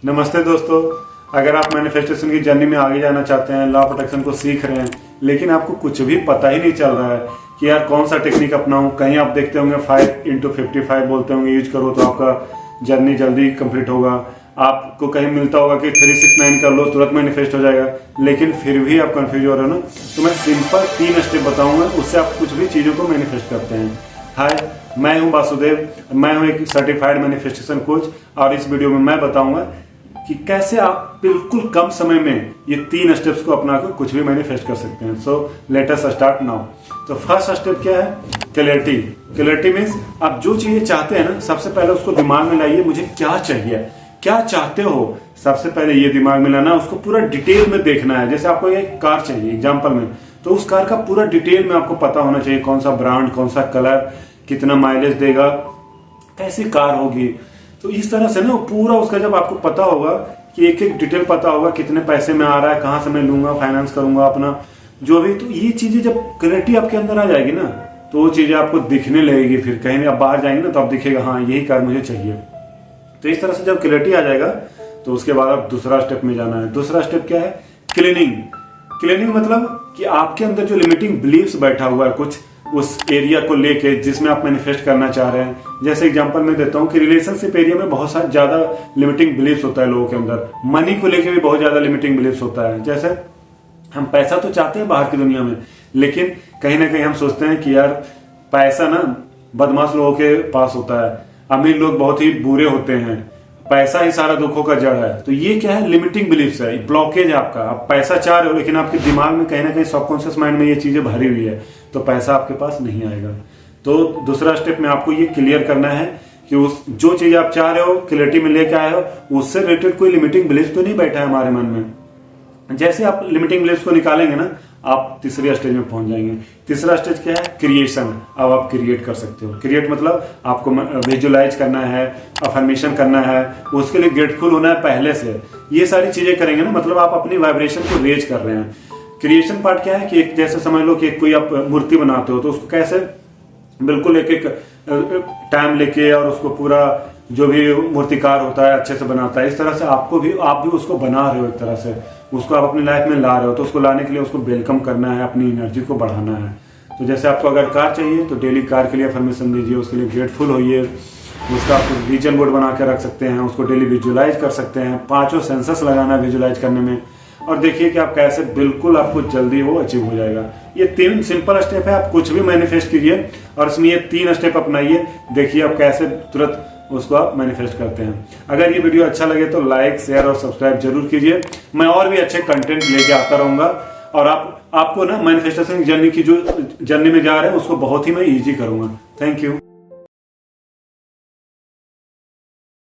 नमस्ते दोस्तों, अगर आप मैनिफेस्टेशन की जर्नी में आगे जाना चाहते हैं, लॉ ऑफ अट्रैक्शन को सीख रहे हैं, लेकिन आपको कुछ भी पता ही नहीं चल रहा है कि यार कौन सा टेक्निक अपनाऊं। कहीं आप देखते होंगे 5x55 बोलते होंगे, यूज करो तो आपका जर्नी जल्दी कंप्लीट होगा। आपको कहीं मिलता होगा कि 369 कर लो तुरंत मैनिफेस्ट हो जाएगा, लेकिन फिर भी आप कंफ्यूज हो रहे हो ना। तो मैं सिंपल 3 स्टेप बताऊंगा, उससे आप कुछ भी चीज़ों को मैनिफेस्ट करते हैं। हाय, मैं हूं वासुदेव, मैं हूं एक सर्टिफाइड मैनिफेस्टेशन कोच, और इस वीडियो में मैं बताऊंगा कि कैसे आप बिल्कुल कम समय में ये 3 स्टेप्स को अपनाकर कुछ भी मैनिफेस्ट कर सकते हैं। So let us start now. तो फर्स्ट स्टेप क्या है? क्लैरिटी। क्लैरिटी मीन्स आप जो चीजें चाहते हैं ना, सबसे पहले उसको दिमाग में लाइए। मुझे क्या चाहिए, क्या चाहते हो, सबसे पहले ये दिमाग में लाना, उसको पूरा डिटेल में देखना है। जैसे आपको एक कार चाहिए एग्जाम्पल में, तो उस कार का पूरा डिटेल में आपको पता होना चाहिए, कौन सा ब्रांड, कौन सा कलर, कितना माइलेज देगा, कैसी कार होगी। तो इस तरह से ना पूरा उसका जब आपको पता होगा कि एक एक डिटेल पता होगा, कितने पैसे में आ रहा है, कहाँ से मैं लूंगा, फाइनेंस करूंगा अपना जो भी, तो ये चीजें जब क्लैरिटी आपके अंदर आ जाएगी ना, तो वो चीजें आपको दिखने लगेगी। फिर कहीं भी आप बाहर जाएंगे ना, तो आप दिखेगा हाँ यही कार मुझे चाहिए। तो इस तरह से जब क्लैरिटी आ जाएगा, तो उसके बाद आप दूसरा स्टेप में जाना है। दूसरा स्टेप क्या है? क्लीनिंग। क्लीनिंग मतलब कि आपके अंदर जो लिमिटिंग बिलीव्स बैठा हुआ है कुछ उस एरिया को लेके जिसमें आप मैनिफेस्ट करना चाह रहे हैं। जैसे एग्जांपल मैं देता हूँ कि रिलेशनशिप एरिया में बहुत सारा ज्यादा लिमिटिंग बिलीव्स होता है लोगों के अंदर। मनी को लेके भी बहुत ज्यादा लिमिटिंग बिलीव्स होता है। जैसे हम पैसा तो चाहते हैं बाहर की दुनिया में, लेकिन कहीं ना कहीं हम सोचते हैं कि यार पैसा ना बदमाश लोगों के पास होता है, अमीर लोग बहुत ही बुरे होते हैं, पैसा ही सारा दुखों का जड़ है। तो ये क्या है? लिमिटिंग बिलीफ्स है, ब्लॉकेज है आपका। आप पैसा चाह रहे हो, लेकिन आपके दिमाग में कहीं ना कहीं सबकॉन्शियस माइंड में ये चीजें भरी हुई है, तो पैसा आपके पास नहीं आएगा। तो दूसरा स्टेप में आपको ये क्लियर करना है कि उस जो चीज आप चाह रहे हो, क्लैरिटी में लेके आए हो, उससे रिलेटेड कोई लिमिटिंग बिलीफ तो नहीं बैठा है हमारे मन में। जैसे आप लिमिटिंग बिलीफ्स को निकालेंगे ना, आप तीसरे स्टेज में पहुंच जाएंगे। तीसरा स्टेज क्या है? क्रिएशन। अब आप क्रिएट कर सकते हो। क्रिएट मतलब आपको विजुलाइज करना है, अफर्मेशन करना है, उसके लिए ग्रेटफुल होना है पहले से। ये सारी चीजें करेंगे ना, मतलब आप अपनी वाइब्रेशन को रेज कर रहे हैं। क्रिएशन पार्ट क्या है कि एक जैसे समझ लो कि कोई आप मूर्ति बनाते हो, तो उसको कैसे बिल्कुल एक एक टाइम लेके और उसको पूरा जो भी मूर्तिकार होता है अच्छे से बनाता है, इस तरह से आप भी उसको बना रहे हो। एक तरह से उसको आप अपनी लाइफ में ला रहे हो, तो उसको लाने के लिए उसको वेलकम करना है, अपनी एनर्जी को बढ़ाना है। तो जैसे आपको अगर कार चाहिए, तो डेली कार के लिए अफर्मेशन दीजिए, उसके लिए ग्रेटफुल होइए, उसका आप विजन बोर्ड बना के रख सकते हैं, उसको डेली विजुलाइज कर सकते हैं। 5 सेंसस लगाना है विजुलाइज करने में, और देखिए कि आप कैसे बिल्कुल आपको जल्दी वो अचीव हो जाएगा। ये 3 सिंपल स्टेप है, आप कुछ भी मैनिफेस्ट कीजिए और इसमें ये 3 स्टेप अपनाइए, देखिए आप कैसे तुरंत उसको आप मैनिफेस्ट करते हैं। अगर ये वीडियो अच्छा लगे तो लाइक, शेयर और सब्सक्राइब जरूर कीजिए। मैं और भी अच्छे कंटेंट लेके आता रहूंगा, और आपको ना मैनिफेस्टेशन जर्नी की जो जर्नी में जा रहे हैं उसको बहुत ही मैं इजी करूंगा। Thank you.